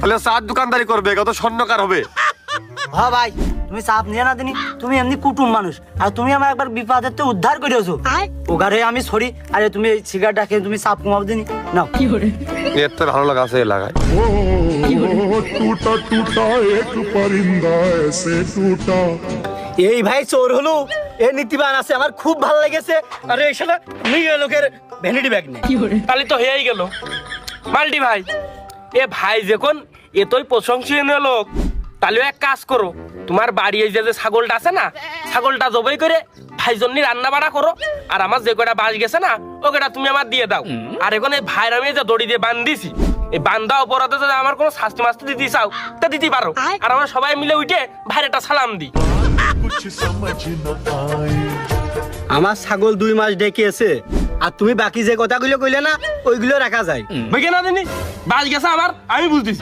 তাহলে চার দোকানদারি করবে, কত স্বর্ণকার হবে। হ্যাঁ ভাই, তুমি চাপ নিয়ে না দিনি, তুমি এমনি কুটুম মানুষ, আর তুমি আমার একবার বিপদের তো উদ্ধার করেছো। ওগারে আমি সরি, আরে তুমি এই সিগারেটটা খেয়ে তুমি চাপ কমাও দিনি নাও। এর তো ভালো লাগা আছে এলাকায়। टूटा टूटा एक परिंदा ऐसे टूटा। এই ভাই চোর হলো, এ নীতিবান আছে, আমার খুব ভালো লেগেছে। আরে এই শালা নিয়ে লোকের ভ্যানিটি ব্যাগ নেই। তাহলে তো হয়েই গেল। মাল্টি ভাই, এ ভাই যখন এতই প্রশংসনীয় লোক, তাহলে এক কাজ করো, তোমার বাড়ি এই যে ছাগলটা আছে না, ছাগলটা জবাই করে ভাই জন্য রান্না বাড়া করো, আর আমার যে কটা বাস গেছে না ও কটা তুমি আমার দিয়ে দাও। আর এখন এই ভাইয়ের আমি যে দড়ি দিয়ে বান্ধিছি, এই বান্ধা অপরাধে যদি আমার কোনো শাস্তি মাস্তি দিতে চাও তা দিতে পারো, আর আমরা সবাই মিলে উঠে ভাইয়ের একটা সালাম দিই। कुछ समझ न आए। আমার ছাগল 2 মাস ডেকেছে, আর তুমি বাকি যে কথাগুলো কইলে না ওইগুলো রাখা যায়। বুঝে না দিনি বাস গেছে আমার, আমি বুঝতেছি।